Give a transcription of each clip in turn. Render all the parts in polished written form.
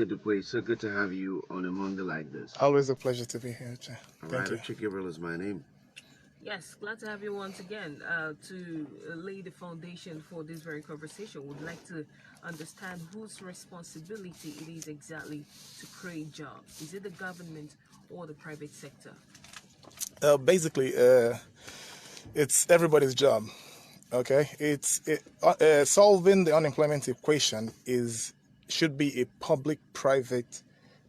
Dupre. So good to have you on a Monday like this. Always a pleasure to be here, Jay. All right, Thank you. Ochik Gabriel is my name. Yes, glad to have you once again to lay the foundation for this very conversation. Would like to understand whose responsibility it is exactly to create jobs. Is it the government or the private sector? Basically, it's everybody's job. Okay, solving the unemployment equation is should be a public-private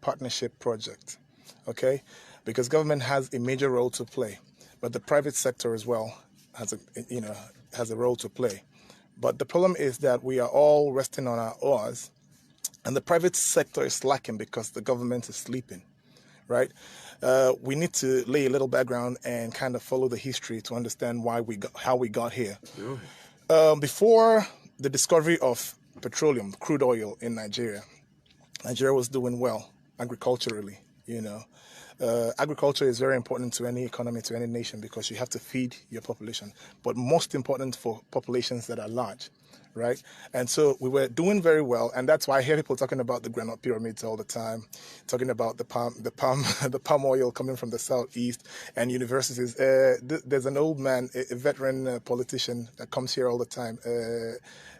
partnership project. Okay, because government has a major role to play, but the private sector as well has a role to play. But the problem is that we are all resting on our oars, and the private sector is slacking because the government is sleeping. Right? We need to lay a little background and kind of follow the history to understand how we got here. Go Before the discovery of petroleum, crude oil in Nigeria, Nigeria was doing well agriculturally. Agriculture is very important to any economy, to any nation, because you have to feed your population. But most important for populations that are large, right? And so we were doing very well, and that's why I hear people talking about the granite pyramids all the time, talking about the palm oil coming from the southeast, and universities. There's an old man, a veteran politician that comes here all the time.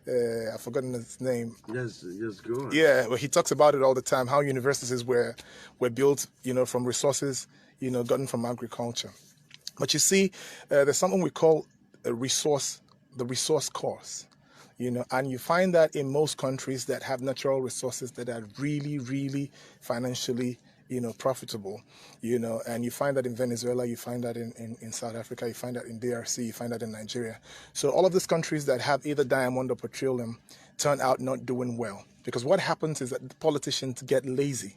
I've forgotten his name. Yes, go on. Yeah, well, he talks about it all the time. How universities were built, from resources, gotten from agriculture. But you see, there's something we call the resource course. And you find that in most countries that have natural resources that are really, really financially, profitable, and you find that in Venezuela, you find that in South Africa, you find that in DRC, you find that in Nigeria. So all of these countries that have either diamond or petroleum turn out not doing well, because what happens is that the politicians get lazy,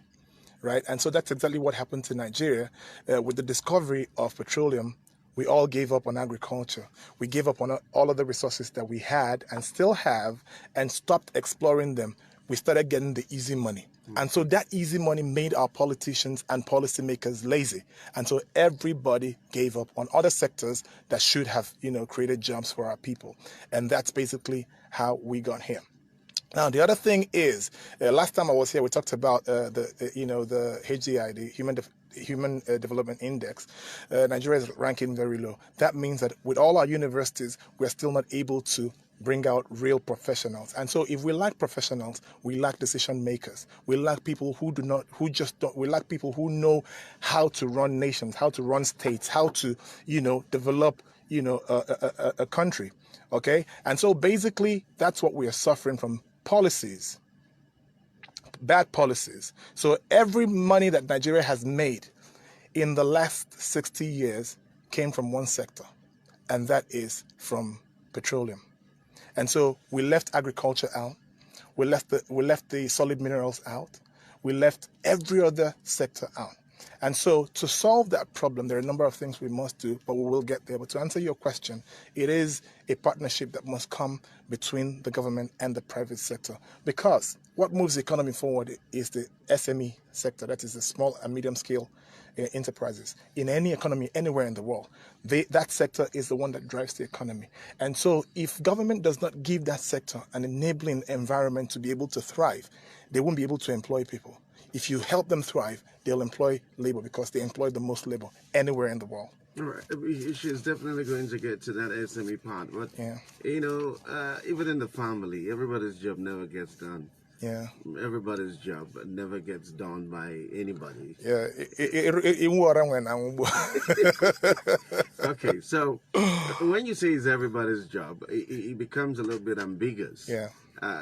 right? And so that's exactly what happened to Nigeria. With the discovery of petroleum, we all gave up on agriculture. We gave up on all of the resources that we had and still have, and stopped exploring them. We started getting the easy money. And so that easy money made our politicians and policymakers lazy. And so everybody gave up on other sectors that should have, created jobs for our people. And that's basically how we got here. Now, the other thing is, last time I was here, we talked about the HDI, the Human Development Index. Nigeria is ranking very low. That means that with all our universities, we're still not able to bring out real professionals. And so if we lack professionals, we lack decision makers. We lack people we lack people who know how to run nations, how to run states, how to, develop, a country. Okay? And so basically, that's what we are suffering from. Policies, bad policies. So every money that Nigeria has made in the last 60 years came from one sector, and that is from petroleum. And so we left agriculture out, we left the solid minerals out, we left every other sector out. And so to solve that problem, there are a number of things we must do, but we will get there. But to answer your question, it is a partnership that must come between the government and the private sector. Because what moves the economy forward is the SME sector, that is the small and medium scale enterprises. In any economy, anywhere in the world, that sector is the one that drives the economy. And so if government does not give that sector an enabling environment to be able to thrive, they won't be able to employ people. If you help them thrive, they'll employ labor, because they employ the most labor anywhere in the world. All right, she's definitely going to get to that SME part, but Yeah. Even in the family, everybody's job never gets done. Yeah. Everybody's job never gets done by anybody. Yeah. Okay, so when you say it's everybody's job, it becomes a little bit ambiguous. Yeah.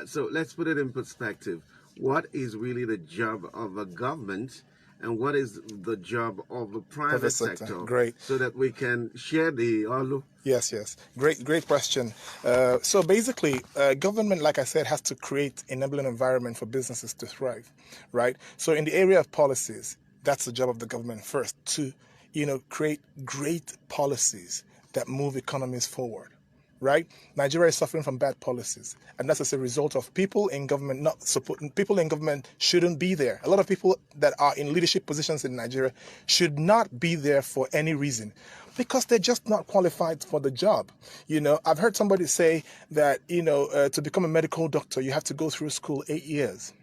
So let's put it in perspective. What is really the job of a government, and what is the job of the private sector? Great. So that we can share the all. Yes. Great question. So basically, government, like I said, has to create an enabling environment for businesses to thrive, right? So in the area of policies, that's the job of the government first, to, create great policies that move economies forward. Right? Nigeria is suffering from bad policies, and that's as a result of people in government not supporting. People in government shouldn't be there. A lot of people that are in leadership positions in Nigeria should not be there for any reason, because they're just not qualified for the job. I've heard somebody say that, to become a medical doctor, you have to go through school 8 years.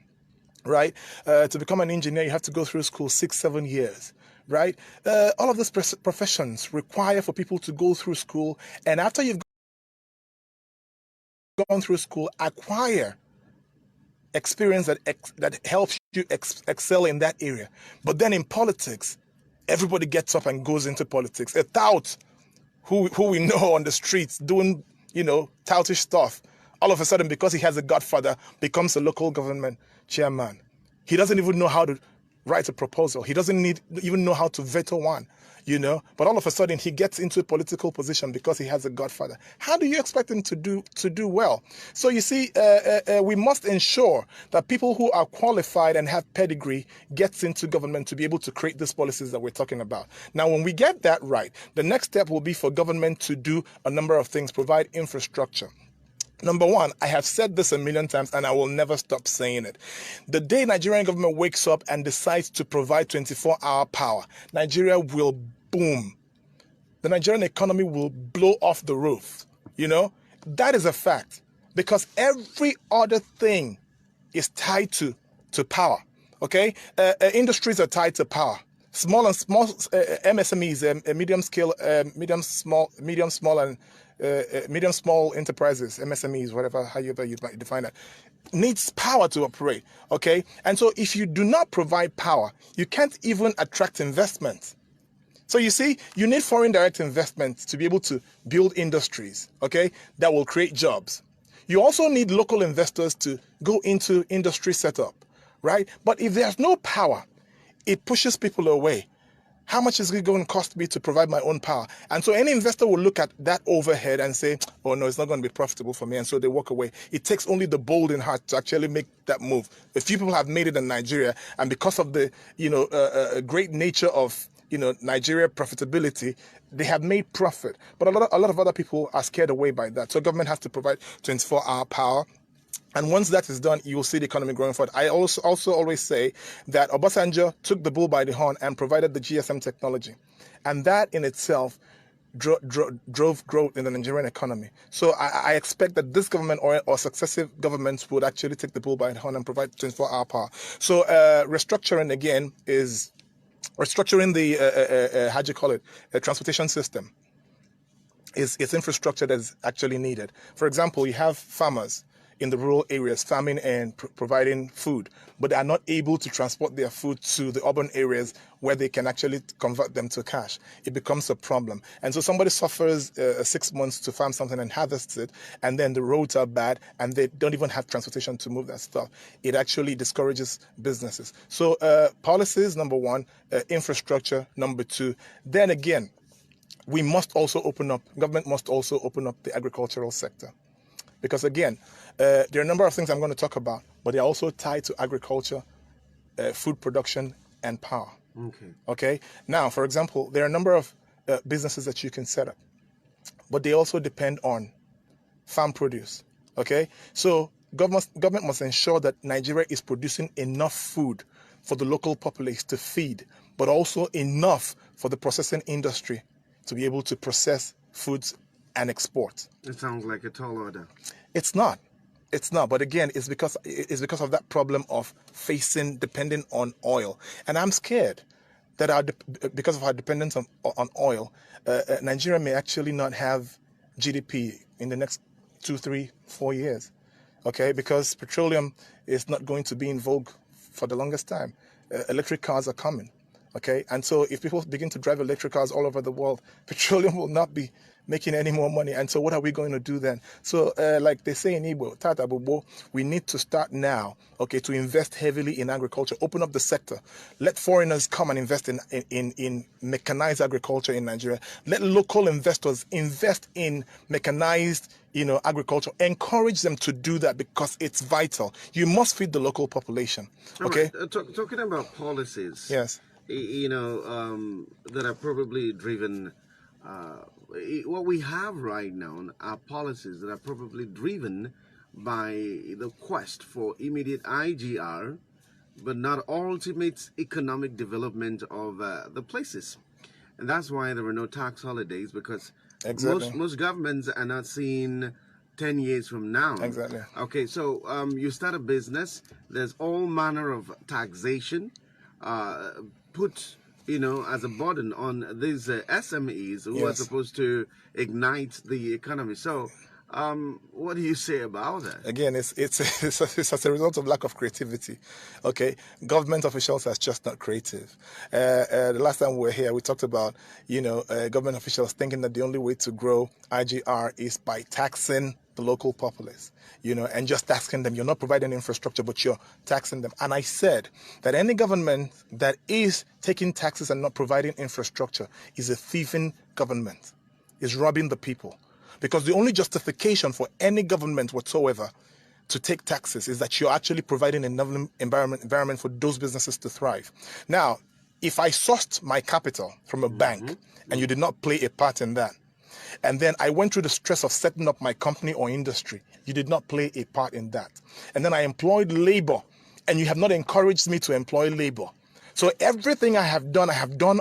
right? To become an engineer, you have to go through school 6-7 years, right? All of these professions require for people to go through school, and after you've gone through school, acquire experience that helps you excel in that area. But then in politics, everybody gets up and goes into politics. A tout who we know on the streets doing, toutish stuff, all of a sudden, because he has a godfather, becomes a local government chairman. He doesn't even know how to write a proposal. He doesn't even know how to veto one, But all of a sudden, he gets into a political position because he has a godfather. How do you expect him to do well? So you see, we must ensure that people who are qualified and have pedigree gets into government to be able to create these policies that we're talking about. Now, when we get that right, the next step will be for government to do a number of things, provide infrastructure. Number one, I have said this a million times and I will never stop saying it. The day Nigerian government wakes up and decides to provide 24-hour power, Nigeria will boom. The Nigerian economy will blow off the roof. That is a fact, because every other thing is tied to power. Okay, industries are tied to power. Small MSMEs, medium small enterprises, MSMEs, however you might define that, needs power to operate. Okay, and so if you do not provide power, you can't even attract investment. So you see, you need foreign direct investment to be able to build industries, okay, that will create jobs. You also need local investors to go into industry setup, right? But if there's no power, it pushes people away. How much is it going to cost me to provide my own power? And so any investor will look at that overhead and say, oh no, it's not going to be profitable for me. And so they walk away. It takes only the bold in heart to actually make that move. A few people have made it in Nigeria, and because of the, great nature of, Nigeria profitability, they have made profit. But a lot of other people are scared away by that. So government has to provide 24-hour power. And once that is done, you will see the economy growing forward. I also always say that Obasanjo took the bull by the horn and provided the GSM technology. And that in itself drove growth in the Nigerian economy. So I expect that this government or successive governments would actually take the bull by the horn and provide 24-hour power. So restructuring, again, is restructuring the transportation system. It's infrastructure that is actually needed. For example, you have farmers in the rural areas farming and providing food, but they are not able to transport their food to the urban areas where they can actually convert them to cash. It becomes a problem. And so somebody suffers 6 months to farm something and harvests it, and then the roads are bad and they don't even have transportation to move that stuff. It actually discourages businesses. So policies, number one, infrastructure, number two. Then again, government must also open up the agricultural sector. Because again, there are a number of things I'm going to talk about, but they're also tied to agriculture, food production, and power. Okay. Now, for example, there are a number of businesses that you can set up, but they also depend on farm produce. Okay. So government must ensure that Nigeria is producing enough food for the local populace to feed, but also enough for the processing industry to be able to process foods and export. It sounds like a tall order. It's not. But again, it's because of that problem of depending on oil. And I'm scared that because of our dependence on oil, Nigeria may actually not have GDP in the next 2, 3, 4 years. Okay, because petroleum is not going to be in vogue for the longest time. Electric cars are coming. Okay, and so if people begin to drive electric cars all over the world, petroleum will not be making any more money. And so what are we going to do then? So like they say in Igbo, Tata Bobo, we need to start now, okay, to invest heavily in agriculture, open up the sector. Let foreigners come and invest in mechanized agriculture in Nigeria. Let local investors invest in mechanized agriculture. Encourage them to do that because it's vital. You must feed the local population. Okay. Right. Talking about policies. Yes. That are probably driven. What we have right now are policies that are probably driven by the quest for immediate IGR, but not ultimate economic development of the places. And that's why there are no tax holidays, because exactly. most governments are not seeing 10 years from now. Exactly. Okay, so you start a business, there's all manner of taxation put, as a burden on these SMEs who are Yes. supposed to ignite the economy. So, what do you say about that? Again, it's as a result of lack of creativity. Okay, government officials are just not creative. The last time we were here, we talked about government officials thinking that the only way to grow IGR is by taxing the local populace, and just taxing them. You're not providing infrastructure, but you're taxing them. And I said that any government that is taking taxes and not providing infrastructure is a thieving government, is robbing the people. Because the only justification for any government whatsoever to take taxes is that you're actually providing enough environment for those businesses to thrive. Now, if I sourced my capital from a bank and you did not play a part in that, and then I went through the stress of setting up my company or industry, you did not play a part in that. And then I employed labor, and you have not encouraged me to employ labor. So everything I have done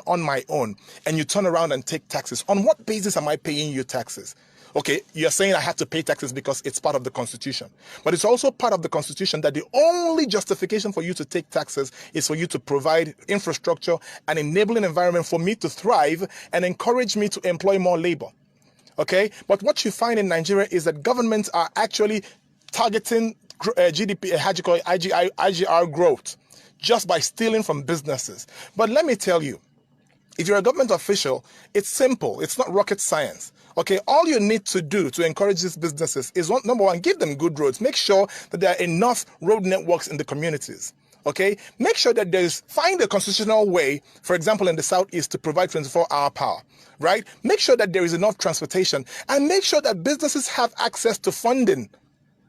on my own, and you turn around and take taxes. On what basis am I paying you taxes? Okay, you're saying I have to pay taxes because it's part of the Constitution. But it's also part of the Constitution that the only justification for you to take taxes is for you to provide infrastructure and enabling environment for me to thrive and encourage me to employ more labor. Okay, but what you find in Nigeria is that governments are actually targeting GDP, IGR growth just by stealing from businesses. But let me tell you, if you're a government official, it's simple. It's not rocket science. Okay, all you need to do to encourage these businesses is number one, give them good roads. Make sure that there are enough road networks in the communities. Okay, make sure that find a constitutional way, for example, in the Southeast to provide 24-hour power, right? Make sure that there is enough transportation and make sure that businesses have access to funding.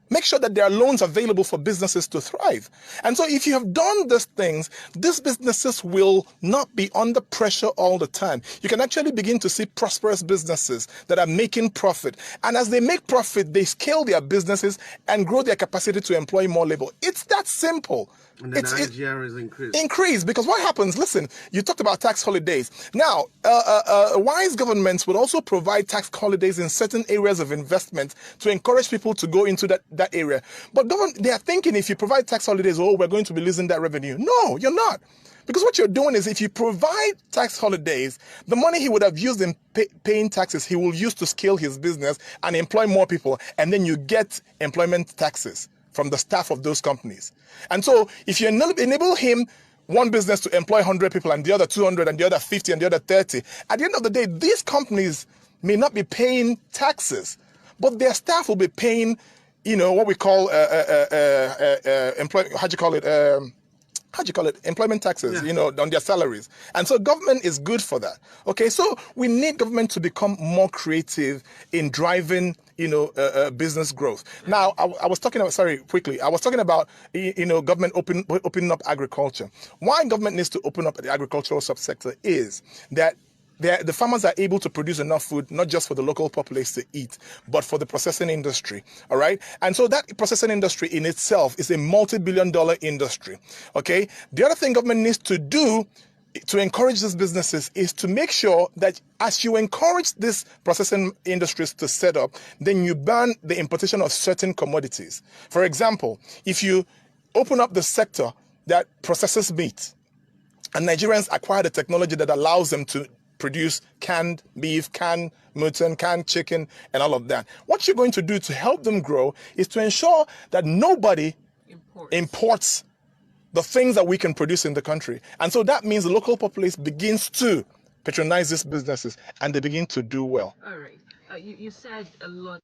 Make sure that there are loans available for businesses to thrive. And so if you have done these things, these businesses will not be under pressure all the time. You can actually begin to see prosperous businesses that are making profit. And as they make profit, they scale their businesses and grow their capacity to employ more labor. It's that simple. And then IGR is increased. Increase, because what happens, listen, you talked about tax holidays. Now, wise governments would also provide tax holidays in certain areas of investment to encourage people to go into that area. But they are thinking if you provide tax holidays, oh, we're going to be losing that revenue. No, you're not. Because what you're doing is if you provide tax holidays, the money he would have used in paying taxes, he will use to scale his business and employ more people. And then you get employment taxes from the staff of those companies. And so if you enable him, one business to employ 100 people and the other 200 and the other 50 and the other 30, at the end of the day, these companies may not be paying taxes, but their staff will be paying, what we call employment taxes, on their salaries. And so government is good for that. Okay, so we need government to become more creative in driving, business growth. Now, I was talking about, government opening up agriculture. Why government needs to open up the agricultural subsector is that the farmers are able to produce enough food, not just for the local populace to eat, but for the processing industry, all right? And so that processing industry in itself is a multi-billion-dollar industry, okay? The other thing government needs to do to encourage these businesses is to make sure that as you encourage these processing industries to set up, then you ban the importation of certain commodities. For example, if you open up the sector that processes meat, and Nigerians acquire the technology that allows them to produce canned beef, canned mutton, canned chicken, and all of that. What you're going to do to help them grow is to ensure that nobody imports the things that we can produce in the country. And so that means the local populace begins to patronize these businesses and they begin to do well. All right. You said a lot.